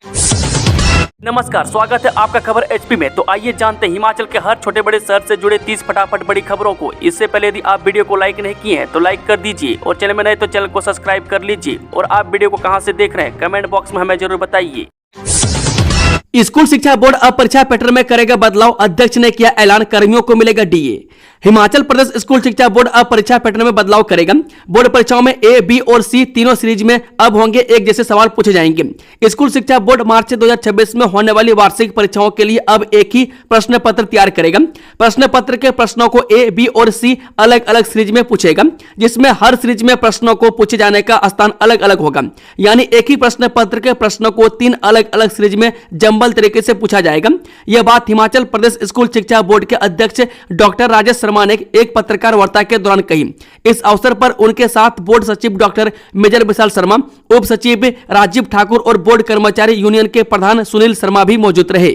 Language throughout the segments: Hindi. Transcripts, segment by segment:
नमस्कार, स्वागत है आपका खबर एचपी में। तो आइए जानते हैं हिमाचल के हर छोटे बड़े शहर से जुड़े 30 फटाफट बड़ी खबरों को। इससे पहले यदि आप वीडियो को लाइक नहीं किए हैं तो लाइक कर दीजिए और चैनल में नए तो चैनल को सब्सक्राइब कर लीजिए। और आप वीडियो को कहां से देख रहे हैं कमेंट बॉक्स में हमें जरूर बताइए। स्कूल शिक्षा बोर्ड अब परीक्षा पैटर्न में करेगा बदलाव, अध्यक्ष ने किया ऐलान, कर्मियों को मिलेगा डीए। हिमाचल प्रदेश स्कूल शिक्षा बोर्ड अब परीक्षा पैटर्न में बदलाव करेगा। बोर्ड परीक्षाओं में ए, बी और सी तीनों सीरीज में अब होंगे एक जैसे सवाल पूछे जाएंगे। स्कूल शिक्षा बोर्ड मार्च 2026 में होने वाली वार्षिक परीक्षाओं के लिए अब एक ही प्रश्न पत्र तैयार करेगा। प्रश्न पत्र के प्रश्नों को ए, बी और सी अलग अलग सीरीज में पूछेगा, जिसमें हर सीरीज में प्रश्नों को पूछे जाने का स्थान अलग अलग होगा। यानी एक ही प्रश्न पत्र के प्रश्नों को 3 अलग अलग सीरीज में जंबल तरीके से पूछा जाएगा। यह बात हिमाचल प्रदेश स्कूल शिक्षा बोर्ड के अध्यक्ष डॉक्टर राजेश शर्मा ने एक पत्रकार वार्ता के दौरान कही। इस अवसर पर उनके साथ बोर्ड सचिव डॉक्टर मेजर विशाल शर्मा, उप सचिव राजीव ठाकुर और बोर्ड कर्मचारी यूनियन के प्रधान सुनील शर्मा भी मौजूद रहे।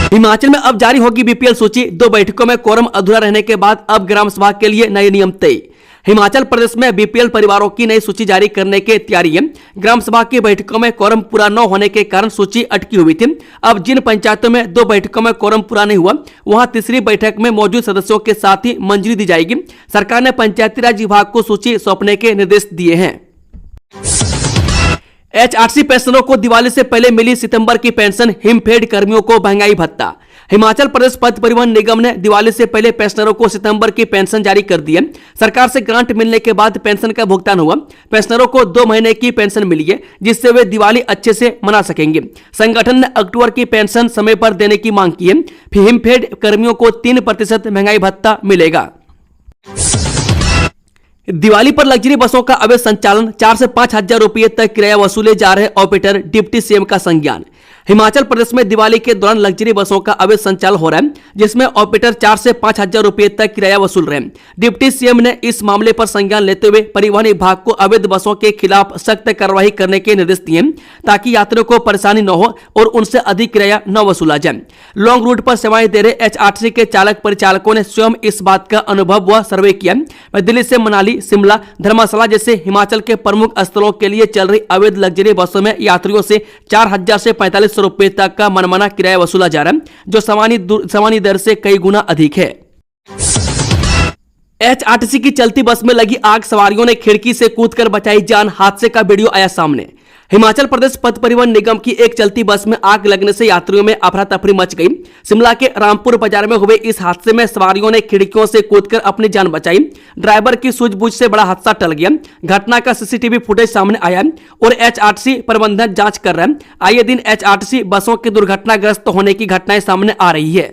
हिमाचल में अब जारी होगी बीपीएल सूची। 2 बैठकों में कोरम अधूरा रहने के बाद अब ग्राम सभा के लिए नए नियम तय। हिमाचल प्रदेश में बीपीएल परिवारों की नई सूची जारी करने की तैयारी है। ग्राम सभा की बैठकों में कोरम पूरा न होने के कारण सूची अटकी हुई थी। अब जिन पंचायतों में 2 बैठकों में कोरम पूरा नहीं हुआ, वहां तीसरी बैठक में मौजूद सदस्यों के साथ ही मंजूरी दी जाएगी। सरकार ने पंचायती राज विभाग को सूची सौंपने के निर्देश दिए हैं। एचआरसी पेंशनरों को दिवाली से पहले मिली सितंबर की पेंशन, हिमफेड कर्मियों को महंगाई भत्ता। हिमाचल प्रदेश पथ परिवहन निगम ने दिवाली से पहले पेंशनरों को सितंबर की पेंशन जारी कर दी है। सरकार से ग्रांट मिलने के बाद पेंशन का भुगतान हुआ। पेंशनरों को 2 महीने की पेंशन मिली है, जिससे वे दिवाली अच्छे से मना सकेंगे। संगठन ने अक्टूबर की पेंशन समय पर देने की मांग की है। हिमफेड कर्मियों को 3% महंगाई भत्ता मिलेगा। दिवाली पर लग्जरी बसों का अवैध संचालन, 4 से 5 हजार रुपये तक किराया वसूले जा रहे ऑपरेटर, डिप्टी सीएम का संज्ञान। हिमाचल प्रदेश में दिवाली के दौरान लग्जरी बसों का अवैध संचालन हो रहा है, जिसमें ऑपरेटर 4 से 5 हजार रुपये तक किराया वसूल रहे हैं। डिप्टी सीएम ने इस मामले पर संज्ञान लेते हुए परिवहन विभाग को अवैध बसों के खिलाफ सख्त कार्रवाई करने के निर्देश दिए, ताकि यात्रियों को परेशानी न हो और उनसे अधिक किराया न वसूला जाए। लॉन्ग रूट पर सेवाएं दे रहे एचआरटीसी के चालक परिचालकों ने स्वयं इस बात का अनुभव व सर्वे किया। दिल्ली से मनाली, शिमला, धर्मशाला जैसे हिमाचल के प्रमुख स्थलों के लिए चल रही अवैध लग्जरी बसों में यात्रियों से 4000 से 4500 रुपए तक का मनमाना किराया वसूला जा रहा है, जो सामान्य दर से कई गुना अधिक है। एचआरटीसी की चलती बस में लगी आग, सवारियों ने खिड़की से कूदकर बचाई जान, हादसे का वीडियो आया सामने। हिमाचल प्रदेश पथ परिवहन निगम की एक चलती बस में आग लगने से यात्रियों में अफरा तफरी मच गई। शिमला के रामपुर बाजार में हुए इस हादसे में सवारियों ने खिड़कियों से कूदकर अपनी जान बचाई। ड्राइवर की सूझबूझ से बड़ा हादसा टल गया। घटना का सीसीटीवी फुटेज सामने आया और एचआरटीसी प्रबंधन जांच कर रहा है। आए दिन एचआरटीसी बसों के दुर्घटनाग्रस्त होने की घटनाएं सामने आ रही है।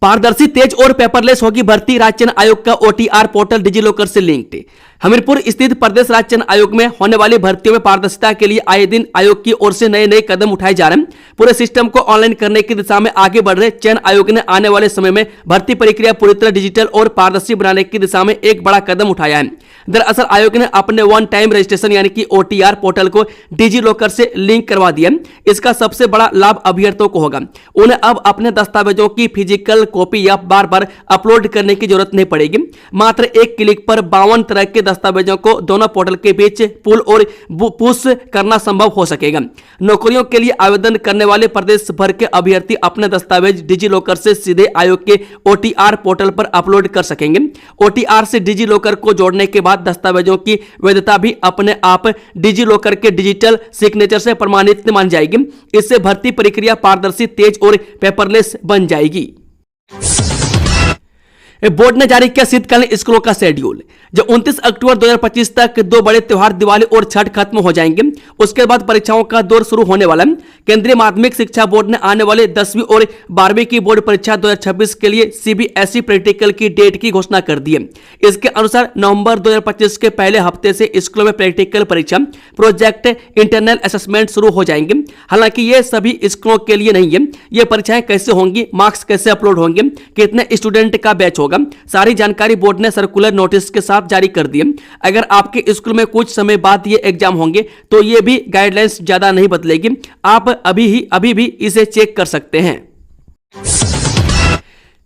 पारदर्शी, तेज और पेपरलेस होगी भर्ती, राज्य चयन आयोग का ओटीआर पोर्टल डिजिलॉकर से लिंक्ड। हमीरपुर स्थित प्रदेश राज्य चयन आयोग में होने वाली भर्तियों में पारदर्शिता के लिए आए दिन आयोग की ओर से नए कदम उठाए जा रहे हैं। पूरे सिस्टम को ऑनलाइन करने की दिशा में आगे बढ़ रहे चयन आयोग ने आने वाले समय में भर्ती प्रक्रिया पूरी तरह डिजिटल और पारदर्शी बनाने की दिशा में एक बड़ा कदम उठाया है। दरअसल आयोग ने अपने वन टाइम रजिस्ट्रेशन यानी कि ओटीआर पोर्टल को डिजिलॉकर से लिंक करवा दिया। इसका सबसे बड़ा लाभ अभ्यर्थियों को होगा। उन्हें अब अपने दस्तावेजों की फिजिकल कॉपी या बार बार अपलोड करने की जरूरत नहीं पड़ेगी। मात्र एक क्लिक पर 52 तरह के दस्तावेजों को दोनों पोर्टल के बीच पुल और पुश करना संभव हो सकेगा। नौकरियों के लिए आवेदन करने वाले प्रदेश भर के अभ्यर्थी अपने दस्तावेज डिजिलॉकर से सीधे आयोग के ओटीआर पोर्टल पर अपलोड कर सकेंगे। ओटीआर से डिजिलॉकर को जोड़ने के बाद दस्तावेजों की वैधता भी अपने आप डिजिलॉकर के डिजिटल सिग्नेचर से प्रमाणित मान जाएगी। इससे भर्ती प्रक्रिया पारदर्शी, तेज और पेपरलेस बन जाएगी। बोर्ड ने जारी किया शीतकालीन स्कूलों का शेड्यूल। जो 29 अक्टूबर 2025 तक 2 बड़े त्योहार दिवाली और छठ खत्म हो जाएंगे, उसके बाद परीक्षाओं का दौर शुरू होने वाला है। केंद्रीय माध्यमिक शिक्षा बोर्ड ने आने वाले 10वीं और 12वीं की बोर्ड परीक्षा 2026 के लिए सीबीएसई प्रैक्टिकल की डेट की घोषणा कर दी है। इसके अनुसार नवंबर 2025 के पहले हफ्ते से स्कूलों में प्रैक्टिकल परीक्षा, प्रोजेक्ट, इंटरनल असेसमेंट शुरू हो जाएंगे। हालांकि ये सभी स्कूलों के लिए नहीं है। ये परीक्षाएं कैसे होंगी, मार्क्स कैसे अपलोड होंगे, कितने स्टूडेंट का बैच होगा, सारी जानकारी बोर्ड ने सर्कुलर नोटिस के साथ जारी कर दी। अगर आपके स्कूल में कुछ समय बाद ये एग्जाम होंगे तो ये भी गाइडलाइंस ज्यादा नहीं बदलेगी। आप अभी भी इसे चेक कर सकते हैं।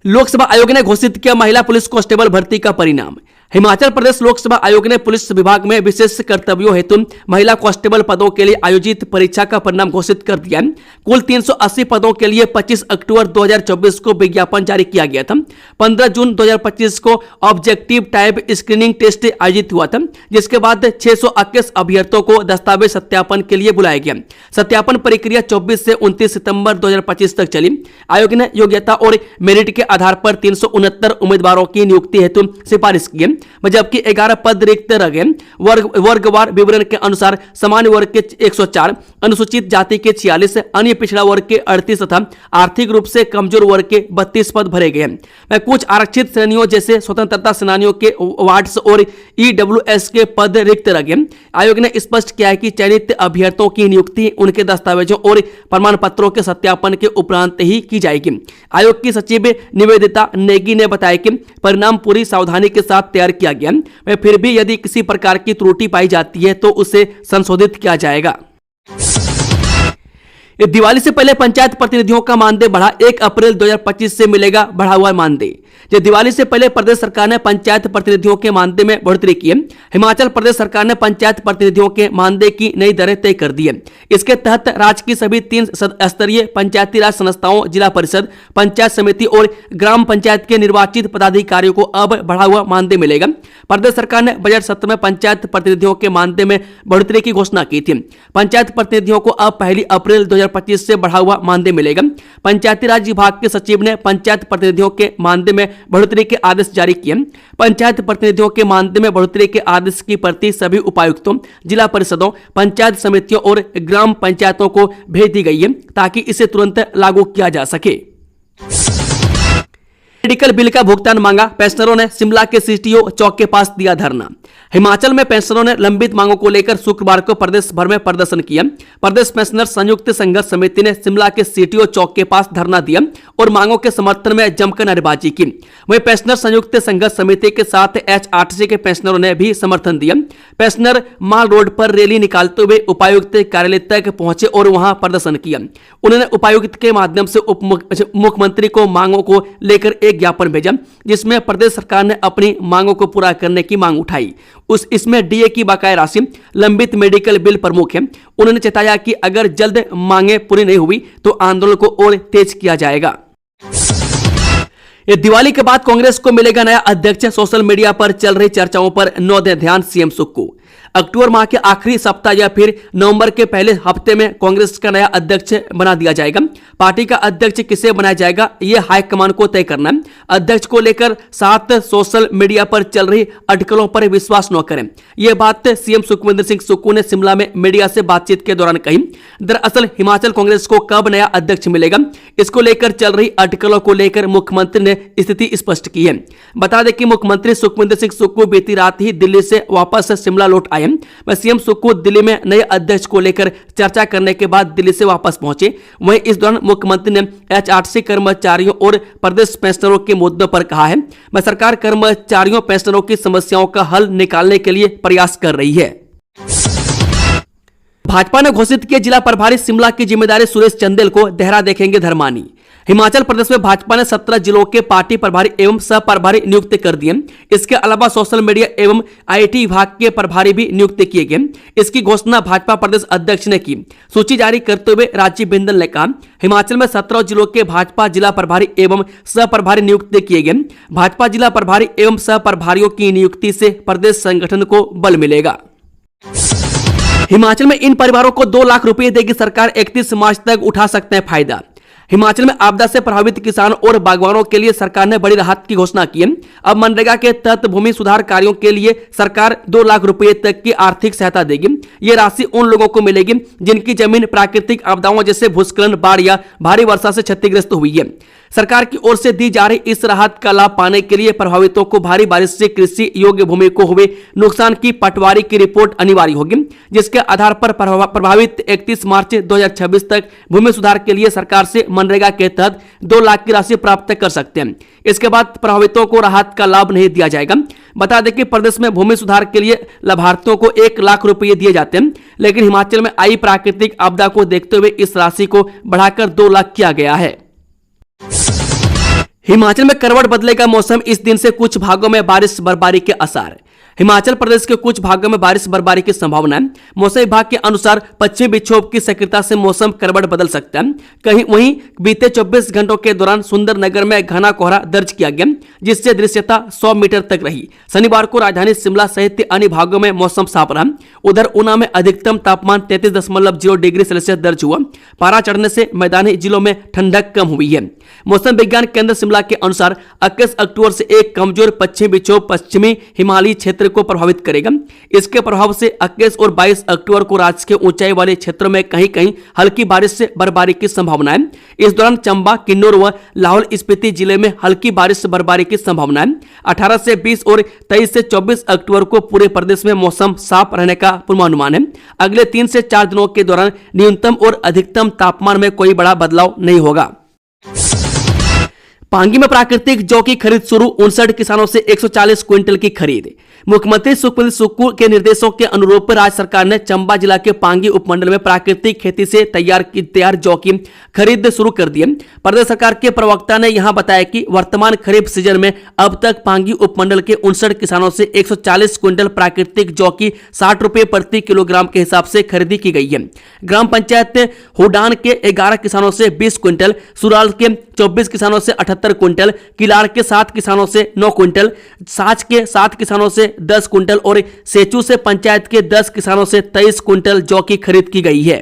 लोकसभा आयोग ने घोषित किया महिला पुलिस कांस्टेबल भर्ती का परिणाम। हिमाचल प्रदेश लोकसेवा आयोग ने पुलिस विभाग में विशेष कर्तव्यों हेतु महिला कांस्टेबल पदों के लिए आयोजित परीक्षा का परिणाम घोषित कर दिया। कुल 380 पदों के लिए 25 अक्टूबर 2024 को विज्ञापन जारी किया गया था। 15 जून 2025 को ऑब्जेक्टिव टाइप स्क्रीनिंग टेस्ट आयोजित हुआ था, जिसके बाद 621 अभ्यर्थियों को दस्तावेज सत्यापन के लिए बुलाया गया। सत्यापन प्रक्रिया 24 से 29 सितंबर 2025 तक चली। आयोग ने योग्यता और मेरिट के आधार पर 369 उम्मीदवारों की नियुक्ति हेतु सिफारिश की, जबकि 11 पद रिक्त रह गए। वर्गवार विवरण के अनुसार सामान्य वर्ग के 104, अनुसूचित जाति के 46, अन्य पिछड़ा वर्ग के 38 तथा आर्थिक रूप से कमजोर वर्ग के 32 पद भरे गए हैं। कुछ आरक्षित श्रेणियों जैसे स्वतंत्रता सेनानियों के वार्ड्स और ईडब्ल्यूएस के पद रिक्त रह गए। आयोग ने स्पष्ट किया है कि चयनित अभ्यर्थियों की नियुक्ति उनके दस्तावेजों और प्रमाण पत्रों के सत्यापन के उपरांत ही की जाएगी। आयोग की सचिव निवेदिता नेगी ने बताया कि परिणाम पूरी सावधानी के साथ तैयार किया गया है, फिर भी यदि किसी प्रकार की त्रुटि पाई जाती है तो उसे संशोधित किया जाएगा। दिवाली से पहले पंचायत प्रतिनिधियों का मानदेय बढ़ा, 1 अप्रैल 2025 से मिलेगा बढ़ा हुआ मानदेय। दिवाली से पहले प्रदेश सरकार ने पंचायत प्रतिनिधियों के मानदेय में बढ़ोतरी की है। हिमाचल प्रदेश सरकार ने पंचायत प्रतिनिधियों के मानदेय की नई दरें तय कर दी है। इसके तहत राज्य की सभी 3 स्तरीय पंचायती राज संस्थाओं, जिला परिषद, पंचायत समिति और ग्राम पंचायत के निर्वाचित पदाधिकारियों को अब बढ़ा हुआ मानदेय मिलेगा। प्रदेश सरकार ने बजट सत्र में पंचायत प्रतिनिधियों के मानदेय में बढ़ोतरी की घोषणा की थी। पंचायत प्रतिनिधियों को अब 1 अप्रैल 2025 से बढ़ा हुआ मानदेय मिलेगा। पंचायती राज विभाग के सचिव ने पंचायत प्रतिनिधियों के मानदेय में बढ़ोतरी के आदेश जारी किए। पंचायत प्रतिनिधियों के मानदेय में बढ़ोतरी के आदेश की प्रति सभी उपायुक्तों, जिला परिषदों, पंचायत समितियों और ग्राम पंचायतों को भेज दी गई है ताकि इसे तुरंत लागू किया जा सके। मेडिकल बिल का भुगतान मांगा, पेंशनरों ने शिमला के सीटीओ चौक के पास दिया धरना। हिमाचल में पेंशनरों ने लंबित मांगों को लेकर शुक्रवार को प्रदेश भर में प्रदर्शन किया। प्रदेश पेंशनर संयुक्त संघर्ष समिति ने शिमला के सीटीओ चौक के पास धरना दिया और मांगों के समर्थन में जमकर नारेबाजी की। वहीं पेंशनर संयुक्त संघर्ष समिति के साथ एचआरटीसी के पेंशनरों ने भी समर्थन दिया। पेंशनर माल रोड पर रैली निकालते हुए उपायुक्त कार्यालय तक पहुंचे और वहां प्रदर्शन किया। उन्होंने उपायुक्त के माध्यम से मुख्यमंत्री को मांगों को लेकर एक ज्ञापन भेजा, जिसमें प्रदेश सरकार ने अपनी मांगों को पूरा करने की मांग उठाई। इसमें डीए की बकाया राशि, लंबित मेडिकल बिल प्रमुख है। उन्होंने चेताया कि अगर जल्द मांगे पूरी नहीं हुई तो आंदोलन को और तेज किया जाएगा। दिवाली के बाद कांग्रेस को मिलेगा नया अध्यक्ष, सोशल मीडिया पर चल रही चर्चाओं पर न दें ध्यान सीएम सुक्खू। अक्टूबर माह के आखिरी सप्ताह या फिर नवंबर के पहले हफ्ते में कांग्रेस का नया अध्यक्ष बना दिया जाएगा। पार्टी का अध्यक्ष किसे बनाया जाएगा यह हाईकमान को तय करना है। अध्यक्ष को लेकर साथ सोशल मीडिया पर चल रही अटकलों पर विश्वास न करें। यह बात सीएम सुखविंदर सिंह सुक्खू ने शिमला में मीडिया से बातचीत के दौरान कही। दरअसल हिमाचल कांग्रेस को कब नया अध्यक्ष मिलेगा, इसको लेकर चल रही अटकलों को लेकर मुख्यमंत्री ने स्थिति स्पष्ट की है। बता दें कि मुख्यमंत्री सुखविंदर सिंह सुक्खू बीती रात ही दिल्ली से वापस शिमला लौट आए। सीएम सुक्खू दिल्ली में नए अध्यक्ष को लेकर चर्चा करने के बाद दिल्ली से वापस पहुंचे। वहीं इस दौरान मुख्यमंत्री ने एचआरटीसी कर्मचारियों और प्रदेश पेंशनरों के मुद्दों पर कहा है, मैं सरकार कर्मचारियों पेंशनरों की समस्याओं का हल निकालने के लिए प्रयास कर रही है। भाजपा ने घोषित किया जिला प्रभारी शिमला की जिम्मेदारी सुरेश चंदेल को, देहरा देखेंगे धर्मानी। हिमाचल प्रदेश में भाजपा ने 17 जिलों के पार्टी प्रभारी एवं सह प्रभारी नियुक्त कर दिए। इसके अलावा सोशल मीडिया एवं आईटी विभाग के प्रभारी भी नियुक्त किए गए। इसकी घोषणा भाजपा प्रदेश अध्यक्ष ने की। सूची जारी करते हुए राजीव बिंदल ने कहा, हिमाचल में 17 जिलों के भाजपा जिला प्रभारी एवं सह प्रभारी नियुक्त किए गए। भाजपा जिला प्रभारी एवं सह प्रभारियों की नियुक्ति से प्रदेश संगठन को बल मिलेगा। हिमाचल में इन परिवारों को 2 लाख रुपए देगी सरकार, 31 मार्च तक उठा सकते हैं फायदा। हिमाचल में आपदा से प्रभावित किसानों और बागवानों के लिए सरकार ने बड़ी राहत की घोषणा की है। अब मनरेगा के तहत भूमि सुधार कार्यों के लिए सरकार 2 लाख रुपए तक की आर्थिक सहायता देगी। ये राशि उन लोगों को मिलेगी जिनकी जमीन प्राकृतिक आपदाओं जैसे भूस्खलन, बाढ़ या भारी वर्षा से क्षतिग्रस्त हुई है। सरकार की ओर से दी जा रही इस राहत का लाभ पाने के लिए प्रभावितों को भारी बारिश से कृषि योग्य भूमि को हुए नुकसान की पटवारी की रिपोर्ट अनिवार्य होगी, जिसके आधार पर प्रभावित 31 मार्च 2026 तक भूमि सुधार के लिए सरकार से मनरेगा के तहत 2 लाख की राशि प्राप्त कर सकते हैं। इसके बाद प्रभावितों को राहत का लाभ नहीं दिया जाएगा। बता दें कि प्रदेश में भूमि सुधार के लिए लाभार्थियों को 1 लाख रुपए दिए जाते हैं, लेकिन हिमाचल में आई प्राकृतिक आपदा को देखते हुए इस राशि को बढ़ाकर 2 लाख किया गया है। हिमाचल में करवट बदलेगा मौसम, इस दिन से कुछ भागों में बारिश बर्फबारी के आसार। हिमाचल प्रदेश के कुछ भागों में बारिश बर्फबारी की संभावना है। मौसम विभाग के अनुसार पश्चिमी विक्षोभ की सक्रियता से मौसम करवट बदल सकता है। कहीं वहीं बीते 24 घंटों के दौरान सुंदरनगर में घना कोहरा दर्ज किया गया, जिससे दृश्यता 100 मीटर तक रही। शनिवार को राजधानी शिमला सहित अन्य भागों में मौसम साफ रहा। उधर ऊना में अधिकतम तापमान 33.0 डिग्री सेल्सियस दर्ज हुआ। पारा चढ़ने से मैदानी जिलों में ठंडक कम हुई है। मौसम विज्ञान केंद्र शिमला के अनुसार 21 अक्टूबर से एक कमजोर पश्चिमी विक्षोभ पश्चिमी हिमालयी क्षेत्र को प्रभावित करेगा। इसके प्रभाव से 21 और 22 अक्टूबर को राज्य के ऊंचाई वाले क्षेत्रों में कहीं कहीं हल्की बारिश से बर्फबारी की संभावना है। इस दौरान चंबा, किन्नौर व लाहौल स्पीति जिले में हल्की बारिश से बर्फबारी की संभावना है। 18 से 20 और 23 से 24 अक्टूबर को पूरे प्रदेश में मौसम साफ रहने का पूर्वानुमान है। अगले 3 से 4 दिनों के दौरान न्यूनतम और अधिकतम तापमान में कोई बड़ा बदलाव नहीं होगा। पांगी में प्राकृतिक जौ की खरीद शुरू, 59 किसानों से 140 क्विंटल की खरीद। मुख्यमंत्री सुखविंदर सुक्खू के निर्देशों के अनुरूप राज्य सरकार ने चंबा जिला के पांगी उपमंडल में प्राकृतिक खेती से तैयार जौ की खरीद शुरू कर दी है। प्रदेश सरकार के प्रवक्ता ने यहां बताया कि वर्तमान खरीफ सीजन में अब तक पांगी उपमंडल के 59 किसानों से 140 क्विंटल प्राकृतिक जौ की 60 रुपए प्रति किलोग्राम के हिसाब से खरीदी की गई है। ग्राम पंचायत हुडान के 11 किसानों से 20 क्विंटल, सुराल के 24 किसानों से 78 क्विंटल, किलाड़ के 7 किसानों से 9 क्विंटल, साच के 7 किसानों से 10 क्विंटल और सेचू से पंचायत के 10 किसानों से 23 क्विंटल जौ की खरीद की गई है।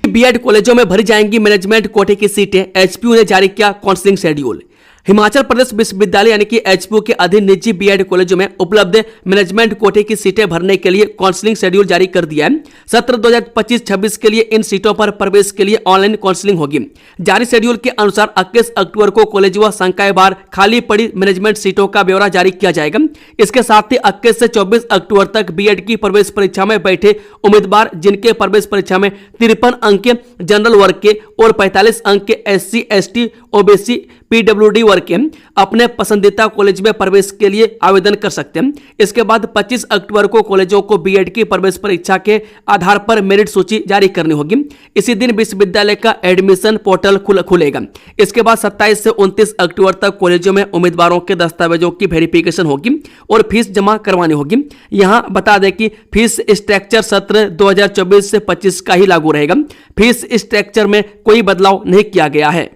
बीएड कॉलेजों में भरी जाएंगी मैनेजमेंट कोटे की सीटें, एचपीयू ने जारी किया काउंसलिंग शेड्यूल। हिमाचल प्रदेश विश्वविद्यालय यानी कि एचपीयू के अधीन निजी बीएड कॉलेजों में उपलब्ध मैनेजमेंट कोटे की सीटें भरने के लिए काउंसलिंग शेड्यूल जारी कर दिया है। सत्र 2025-26 के लिए इन सीटों पर प्रवेश के लिए ऑनलाइन काउंसलिंग होगी। जारी शेड्यूल के अनुसार 21 अक्टूबर को कॉलेज व संकायवार खाली पड़ी मैनेजमेंट सीटों का ब्यौरा जारी किया जाएगा। इसके साथ ही 21 से 24 अक्टूबर तक बीएड की प्रवेश परीक्षा में बैठे उम्मीदवार जिनके प्रवेश परीक्षा में 53 अंक के जनरल वर्ग के और 45 अंक के SC, ST, OBC, PWD वर्ग के अपने पसंदीदा कॉलेज में प्रवेश के लिए आवेदन कर सकते हैं। इसके बाद 25 अक्टूबर को कॉलेजों को बीएड की प्रवेश परीक्षा के आधार पर मेरिट सूची जारी करनी होगी। इसी दिन विश्वविद्यालय का एडमिशन पोर्टल खुलेगा। इसके बाद 27 से 29 अक्टूबर तक कॉलेजों में उम्मीदवारों के दस्तावेजों की वेरिफिकेशन होगी और फीस जमा करवानी होगी। यहां बता दें कि फीस स्ट्रक्चर सत्र 2024 से 25 का ही लागू रहेगा। फीस स्ट्रक्चर में कोई बदलाव नहीं किया गया है।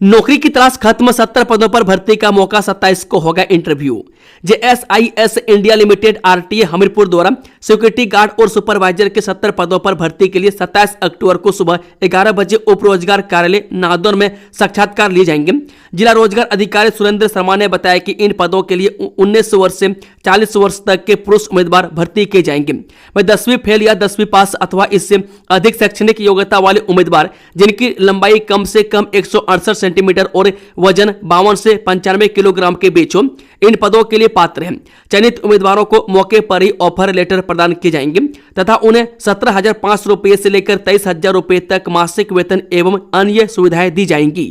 नौकरी की तलाश खत्म, 70 पदों पर भर्ती का मौका, 27 को होगा interview. JSIS India limited RTA Hamirpur द्वारा सिक्योरिटी गार्ड और सुपरवाइजर के 70 पदों पर भर्ती के लिए 27 अक्टूबर को सुबह 11 बजे उप रोजगार कार्यालय नादौन में साक्षात्कार लिए जाएंगे। जिला रोजगार अधिकारी सुरेंद्र शर्मा ने बताया कि इन पदों के लिए 19 वर्ष से 40 वर्ष तक के पुरुष उम्मीदवार भर्ती किए जाएंगे। वह 10वीं फेल या 10वीं पास अथवा इससे अधिक शैक्षणिक योग्यता वाले उम्मीदवार जिनकी लंबाई कम से कम 168 सेंटीमीटर और वजन 52 से 95 किलोग्राम के बीच हो, इन पदों के लिए पात्र हैं। चयनित उम्मीदवारों को मौके पर ही ऑफर लेटर प्रदान किए जाएंगे तथा उन्हें 17,500 रुपये से लेकर 23,000 रुपये तक मासिक वेतन एवं अन्य सुविधाएं दी जाएंगी।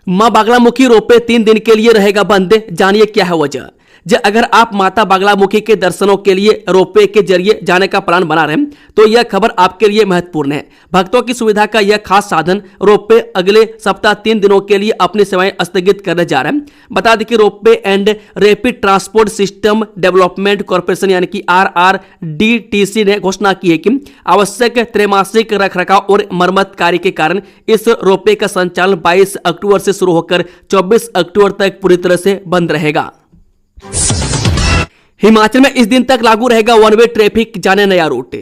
मां बागलामुखी रोपवे 3 दिन के लिए रहेगा बंद, जानिए क्या है वजह। अगर आप माता बागलामुखी के दर्शनों के लिए रोपवे के जरिए जाने का प्लान बना रहे हैं तो यह खबर आपके लिए महत्वपूर्ण है। भक्तों की सुविधा का यह खास साधन रोपवे अगले सप्ताह 3 दिनों के लिए अपनी सेवाएं स्थगित करने जा रहे हैं। बता दें कि ropeway and rapid transport system development corporation यानी कि RRDTC ने घोषणा की है कि आवश्यक त्रैमासिक रखरखाव और मरम्मत कार्य के कारण इस रोपवे का संचालन 22 अक्टूबर से शुरू होकर 24 अक्टूबर तक पूरी तरह से बंद रहेगा। हिमाचल में इस दिन तक लागू रहेगा वन वे ट्रैफिक, जाने नया रूट।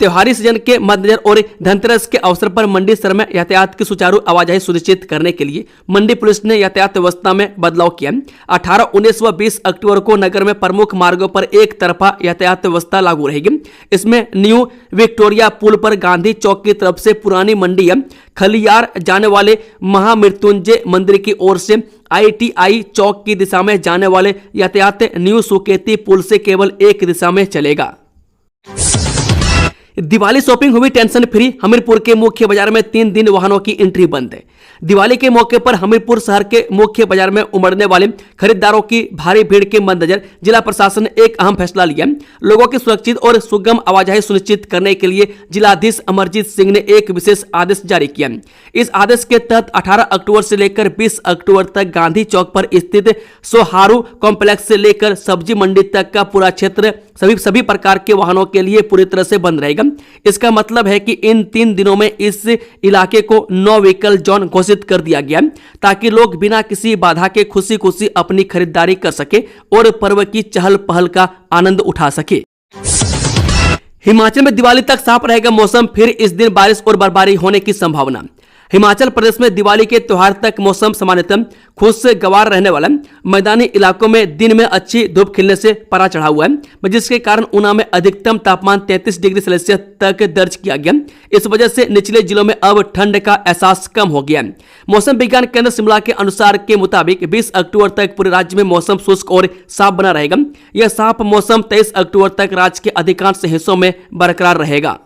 त्योहारी सीजन के मद्देनजर और धनतेरस के अवसर पर मंडी शहर में यातायात की सुचारू आवाजाही सुनिश्चित करने के लिए मंडी पुलिस ने यातायात व्यवस्था में बदलाव किया। 18, 19 व 20 अक्टूबर को नगर में प्रमुख मार्गों पर एक तरफा यातायात व्यवस्था लागू रहेगी। इसमें न्यू विक्टोरिया पुल पर गांधी चौक की तरफ से पुरानी मंडी खलियार जाने वाले महामृत्युंजय मंदिर की ओर से ITI चौक की दिशा में जाने वाले यातायात न्यू सुकेती पुल से केवल एक दिशा में चलेगा। दिवाली शॉपिंग हुई टेंशन फ्री। हमीरपुर के मुख्य बाजार में 3 दिन वाहनों की एंट्री बंद है। दिवाली के मौके पर हमीरपुर शहर के मुख्य बाजार में उमड़ने वाले खरीदारों की भारी भीड़ के मद्देनजर जिला प्रशासन ने एक अहम फैसला लिया। लोगों की सुरक्षित और सुगम आवाजाही सुनिश्चित करने के लिए जिलाधीश अमरजीत सिंह ने एक विशेष आदेश जारी किया। इस आदेश के तहत 18 अक्टूबर से लेकर 20 अक्टूबर तक गांधी चौक पर स्थित सोहारू कॉम्प्लेक्स से लेकर सब्जी मंडी तक का पूरा क्षेत्र सभी प्रकार के वाहनों के लिए पूरी तरह से बंद रहेगा। इसका मतलब है कि इन 3 दिनों में इस इलाके को नो व्हीकल जोन घोषित कर दिया गया ताकि लोग बिना किसी बाधा के खुशी खुशी अपनी खरीदारी कर सके और पर्व की चहल पहल का आनंद उठा सके। हिमाचल में दिवाली तक साफ रहेगा मौसम, फिर इस दिन बारिश और बर्फबारी होने की संभावना। हिमाचल प्रदेश में दिवाली के त्योहार तक मौसम सामान्यतः खुशगवार रहने वाला। मैदानी इलाकों में दिन में अच्छी धूप खिलने से पारा चढ़ा हुआ है, जिसके कारण ऊना में अधिकतम तापमान 33 डिग्री सेल्सियस तक दर्ज किया गया। इस वजह से निचले जिलों में अब ठंड का एहसास कम हो गया। मौसम विज्ञान केंद्र शिमला के अनुसार के मुताबिक 20 अक्टूबर तक पूरे राज्य में मौसम शुष्क और साफ बना रहेगा। यह साफ मौसम 23 अक्टूबर तक राज्य के अधिकांश हिस्सों में बरकरार रहेगा।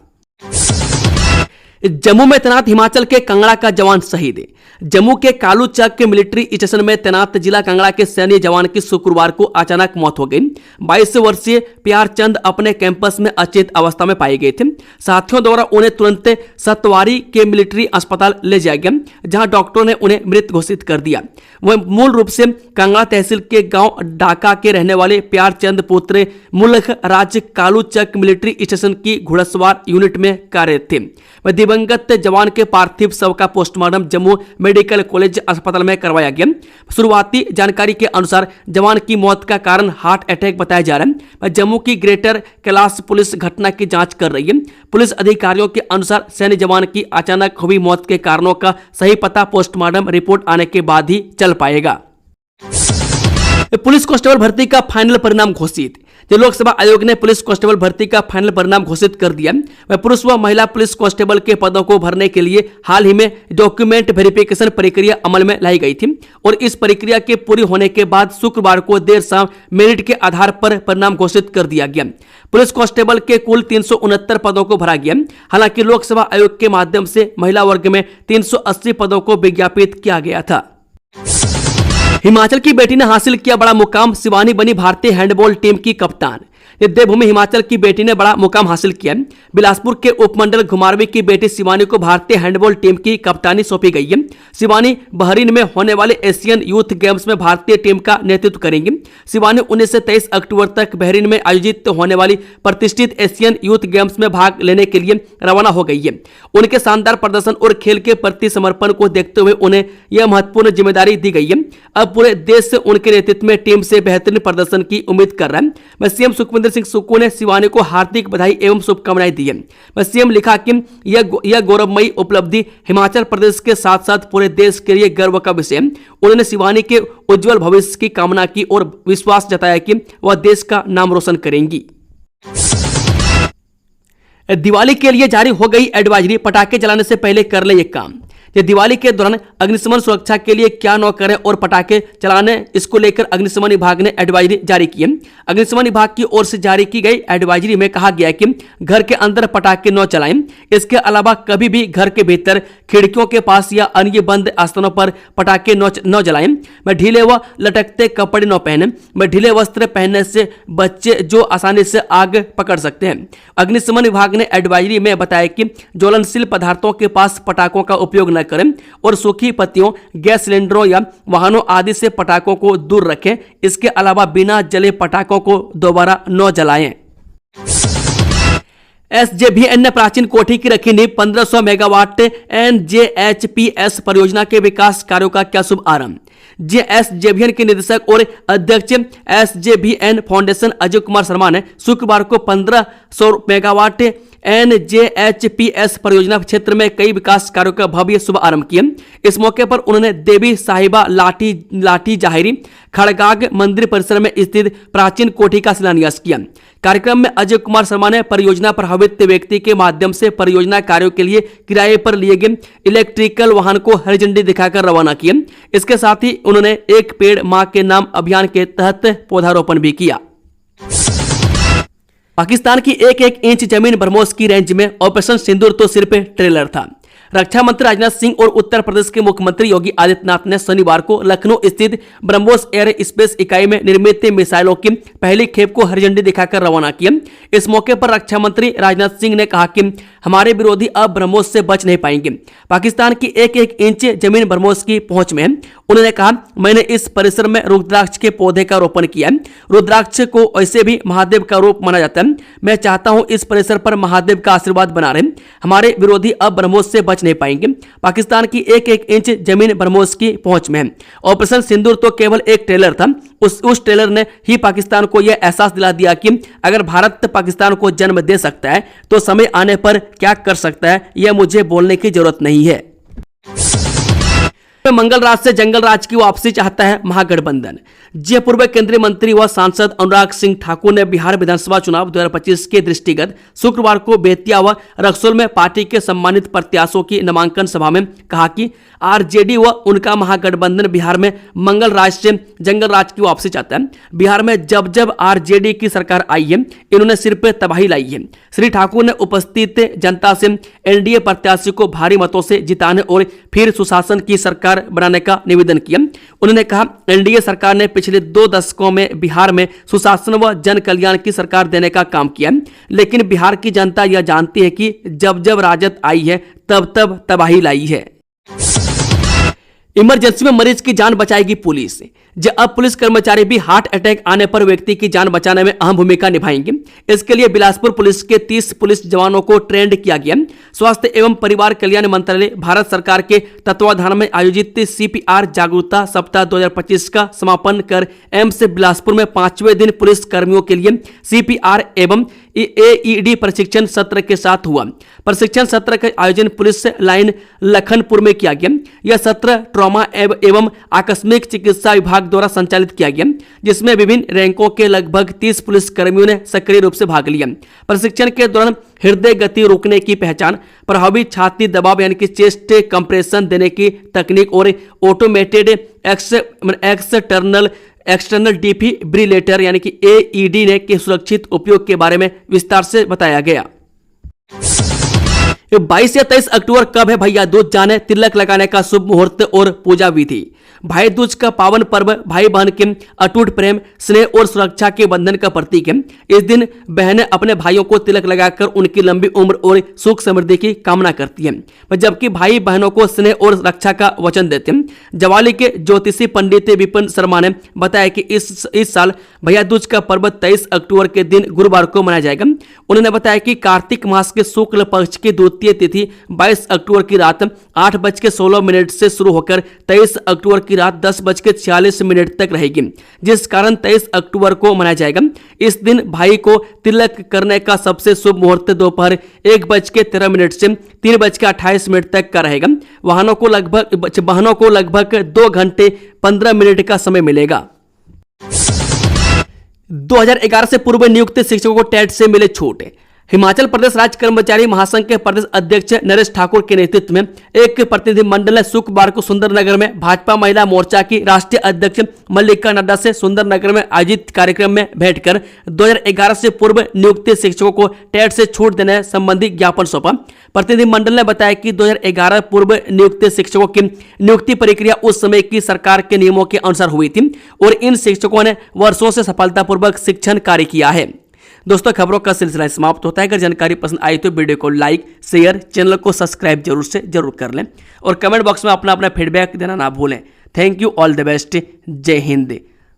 जम्मू में तैनात हिमाचल के कांगड़ा का जवान शहीद। जम्मू के कालू चक के मिलिट्री स्टेशन में तैनात जिला कांगड़ा के सैन्य जवान की शुक्रवार को अचानक मौत हो गई। 22 वर्षीय प्यार चंद अपने कैंपस में अचेत अवस्था में पाए गए थे। साथियों द्वारा उन्हें तुरंत सतवारी के मिलिट्री अस्पताल ले जाया गया, जहां डॉक्टरों ने उन्हें मृत घोषित कर दिया। वह मूल रूप से कांगड़ा तहसील के गांव डाका के रहने वाले प्यार चंद पुत्र मुल्क राज्य कालू चक मिलिट्री स्टेशन की घुड़सवार यूनिट में कार्यरत थे। वह दिवंगत जवान के पार्थिव शव का पोस्टमार्टम जम्मू मेडिकल कॉलेज अस्पताल में करवाया गया। शुरुआती जानकारी के अनुसार जवान की मौत का कारण हार्ट अटैक बताया जा रहा है। जम्मू की ग्रेटर कैलाश पुलिस घटना की जांच कर रही है। पुलिस अधिकारियों के अनुसार सैन्य जवान की अचानक हुई मौत के कारणों का सही पता पोस्टमार्टम रिपोर्ट आने के बाद ही चल पाएगा। पुलिस कांस्टेबल भर्ती का फाइनल परिणाम घोषित। लोकसभा आयोग ने पुलिस कांस्टेबल भर्ती का फाइनल परिणाम घोषित कर दिया। वह पुरुष व महिला पुलिस कांस्टेबल के पदों को भरने के लिए हाल ही में डॉक्यूमेंट वेरिफिकेशन प्रक्रिया अमल में लाई गई थी और इस प्रक्रिया के पूरी होने के बाद शुक्रवार को देर शाम मेरिट के आधार पर परिणाम घोषित कर दिया गया। पुलिस कांस्टेबल के कुल 369 पदों को भरा गया। हालांकि लोकसभा आयोग के माध्यम से महिला वर्ग में 380 पदों को विज्ञापित किया गया था। हिमाचल की बेटी ने हासिल किया बड़ा मुकाम, शिवानी बनी भारतीय हैंडबॉल टीम की कप्तान। देवभूमि हिमाचल की बेटी ने बड़ा मुकाम हासिल किया। बिलासपुर के उपमंडल घुमारवी की बेटी शिवानी को भारतीय हैंडबॉल टीम की कप्तानी सौंपी गई है। शिवानी बहरीन में होने वाले एशियन यूथ गेम्स में भारतीय टीम का नेतृत्व करेंगी। शिवानी 19 से 23 अक्टूबर तक बहरीन में आयोजित होने वाली प्रतिष्ठित एशियन यूथ गेम्स में भाग लेने के लिए रवाना हो गई है। उनके शानदार प्रदर्शन और खेल के प्रति समर्पण को देखते हुए उन्हें यह महत्वपूर्ण जिम्मेदारी दी गई है। अब पूरे देश से उनके नेतृत्व में टीम से बेहतरीन प्रदर्शन की उम्मीद कर रहा है। मैं सीएम सुखविंदर सिंह सुक्खू ने शिवानी को हार्दिक बधाई एवं शुभकामनाएं दी है। सीएम लिखा कि यह गौरवमयी उपलब्धि हिमाचल प्रदेश के साथ साथ पूरे देश के लिए गर्व का विषय है। उन्होंने शिवानी के उज्जवल भविष्य की कामना की और विश्वास जताया कि वह देश का नाम रोशन करेंगी। दिवाली के लिए जारी हो गई एडवाइजरी, पटाखे जलाने से पहले कर ले ये काम। दिवाली के दौरान अग्निशमन सुरक्षा के लिए क्या न करें और पटाखे चलाने, इसको लेकर अग्निशमन विभाग ने एडवाइजरी जारी की है। अग्निशमन विभाग की ओर से जारी की गई एडवाइजरी में कहा गया है कि घर के अंदर पटाखे न चलाएं। इसके अलावा कभी भी घर के भीतर, खिड़कियों के पास या अन्य बंद स्थानों पर पटाखे न जलाएं। मैं ढीले व लटकते कपड़े न पहने। मैं ढीले वस्त्र पहनने से बच्चे जो आसानी से आग पकड़ सकते हैं। अग्निशमन विभाग ने एडवाइजरी में बताया कि ज्वलनशील पदार्थों के पास पटाखों का उपयोग न करें और सूखी पत्तियों, गैस सिलेंडरों या वाहनों आदि से पटाखों को दूर रखें। इसके अलावा बिना जले पटाखों को दोबारा न जलाएं। एसजेवीएन ने प्राचीन कोठी की रखी नींव, 1500 मेगावाट एनजेएचपीएस परियोजना के विकास कार्यों का क्या शुभ आरंभ। एसजेवीएन के निदेशक और अध्यक्ष एसजेवीएन फाउंडेशन अजय कुमार शर्मा ने शुक्रवार को 1500 मेगावाट एनजेएचपीएस परियोजना क्षेत्र में कई विकास कार्यों का भव्य शुभ आरंभ किया। इस मौके पर उन्होंने देवी साहिबा लाठी जाहिरी खड़गाग मंदिर परिसर में स्थित प्राचीन कोठी का शिलान्यास किया। कार्यक्रम में अजय कुमार शर्मा ने परियोजना प्रभावित व्यक्ति के माध्यम से परियोजना कार्यों के लिए किराए पर लिए गए इलेक्ट्रिकल वाहन को हरी झंडी दिखाकर रवाना किया। इसके साथ ही उन्होंने एक पेड़ मां के नाम अभियान के तहत पौधारोपण भी किया। पाकिस्तान की एक एक इंच जमीन ब्रह्मोस की रेंज में ऑपरेशन सिंदूर तो सिर्फ ट्रेलर था। रक्षा मंत्री राजनाथ सिंह और उत्तर प्रदेश के मुख्यमंत्री योगी आदित्यनाथ ने शनिवार को लखनऊ स्थित ब्रह्मोस एयर स्पेस इकाई में निर्मित मिसाइलों की पहली खेप को हरी झंडी दिखाकर रवाना किया। इस मौके पर रक्षा मंत्री राजनाथ सिंह ने कहा कि हमारे विरोधी अब ब्रह्मोस से बच नहीं पाएंगे। पाकिस्तान की एक एक इंच जमीन ब्रह्मोस की पहुंच में है। उन्होंने कहा, मैंने इस परिसर में रुद्राक्ष के पौधे का रोपण किया है। रुद्राक्ष को ऐसे भी महादेव का रूप माना जाता है। मैं चाहता हूं इस परिसर पर महादेव का आशीर्वाद बना रहे। हमारे विरोधी अब ब्रह्मोस से बच नहीं पाएंगे। पाकिस्तान की एक एक इंच जमीन ब्रह्मोस की पहुंच में है। ऑपरेशन सिंदूर तो केवल एक ट्रेलर था। उस ट्रेलर ने ही पाकिस्तान को यह एहसास दिला दिया कि अगर भारत पाकिस्तान को जन्म दे सकता है तो समय आने पर क्या कर सकता है यह मुझे बोलने की जरूरत नहीं है। मंगल राज से जंगल राज की वापसी चाहता है महागठबंधन। जी पूर्व केंद्रीय मंत्री व सांसद अनुराग सिंह ठाकुर ने बिहार विधानसभा चुनाव 2025 के दृष्टिगत शुक्रवार को बेतिया व रक्सौल में पार्टी के सम्मानित प्रत्याशियों की नामांकन सभा में कहा कि आरजेडी व उनका महागठबंधन बिहार में मंगल राज से जंगल राज की वापसी चाहता है। बिहार में जब जब आरजेडी की सरकार आई है इन्होंने सिर्फ तबाही लाई है। श्री ठाकुर ने उपस्थित जनता से एनडीए प्रत्याशी को भारी मतों से जिताने और फिर सुशासन की सरकार बनाने का निवेदन किया। उन्होंने कहा, एनडीए सरकार ने पिछले 2 दशकों में बिहार में सुशासन व जन कल्याण की सरकार देने का काम किया, लेकिन बिहार की जनता यह जानती है कि जब जब राजद आई है तब तब तबाही लाई है। इमरजेंसी में मरीज की जान बचाएगी पुलिस। अब पुलिस कर्मचारी भी हार्ट अटैक आने पर व्यक्ति की जान बचाने में अहम भूमिका निभाएंगे। इसके लिए बिलासपुर पुलिस के 30 पुलिस जवानों को ट्रेंड किया गया। स्वास्थ्य एवं परिवार कल्याण मंत्रालय भारत सरकार के तत्वाधान में आयोजित सीपीआर जागरूकता सप्ताह 2025 का समापन कर एम्स बिलासपुर में 5वें दिन पुलिस कर्मियों के लिए सीपीआर एवं एईडी प्रशिक्षण सत्र के साथ हुआ। प्रशिक्षण सत्र का आयोजन पुलिस लाइन लखनपुर में किया गया। यह सत्र ट्रॉमा एवं आकस्मिक चिकित्सा विभाग द्वारा संचालित किया गया, जिसमें विभिन्न रैंकों के लगभग 30 पुलिस कर्मियों ने सक्रिय रूप से भाग लिया। प्रशिक्षण के दौरान हृदय गति रोकने की पहचान, प्रभावी छाती दबाव यानी कि चेस्ट कंप्रेशन देने की तकनीक और ऑटोमेटेड एक्सटर्नल डिफिब्रिलेटर यानी कि एईडी ने के सुरक्षित उपयोग के बारे में विस्तार से बताया गया। 22 या 23 अक्टूबर कब है भैया दूज, जाने तिलक लगाने का शुभ मुहूर्त और पूजा विधि। भाई दूज का पावन पर्व भाई बहन के अटूट प्रेम, स्नेह और सुरक्षा के बंधन का प्रतीक है। इस दिन बहनें अपने भाइयों को तिलक लगाकर उनकी लंबी उम्र और सुख समृद्धि की कामना करती हैं, जबकि भाई बहनों को स्नेह और रक्षा का वचन देते हैं। जवाली के ज्योतिषी पंडित विपिन शर्मा ने बताया कि इस साल भैया दूज का पर्व 23 अक्टूबर के दिन गुरुवार को मनाया जाएगा। उन्होंने बताया कि कार्तिक मास के शुक्ल पक्ष की द्वितीय तिथि 22 अक्टूबर की रात 8:16 से शुरू होकर 23 अक्टूबर की रात 10:46 तक रहेगी, जिस कारण 23 अक्टूबर को मनाया जाएगा। इस दिन भाई को तिलक करने का सबसे शुभ मुहूर्त दोपहर 1:13 से 3:28 तक का रहेगा। बहनों को लगभग 2 घंटे 15 मिनट का समय मिलेगा। 2011 से पूर्व नियुक्त शिक्षकों को टेट से मिले छूट। हिमाचल प्रदेश राज्य कर्मचारी महासंघ के प्रदेश अध्यक्ष नरेश ठाकुर के नेतृत्व में एक प्रतिनिधिमंडल ने शुक्रवार को सुंदरनगर में भाजपा महिला मोर्चा की राष्ट्रीय अध्यक्ष मल्लिका नड्डा से सुंदरनगर में आयोजित कार्यक्रम में भेंट कर 2011 से पूर्व नियुक्त शिक्षकों को टेट से छूट देने संबंधी ज्ञापन सौंपा। प्रतिनिधिमंडल ने बताया कि 2011 पूर्व नियुक्त शिक्षकों की नियुक्ति प्रक्रिया उस समय की सरकार के नियमों के अनुसार हुई थी और इन शिक्षकों ने वर्षों से सफलतापूर्वक शिक्षण कार्य किया है। दोस्तों, खबरों का सिलसिला समाप्त होता है। अगर जानकारी पसंद आई तो वीडियो को लाइक, शेयर, चैनल को सब्सक्राइब जरूर कर लें और कमेंट बॉक्स में अपना फीडबैक देना ना भूलें। Thank you, all the best, जय हिंद।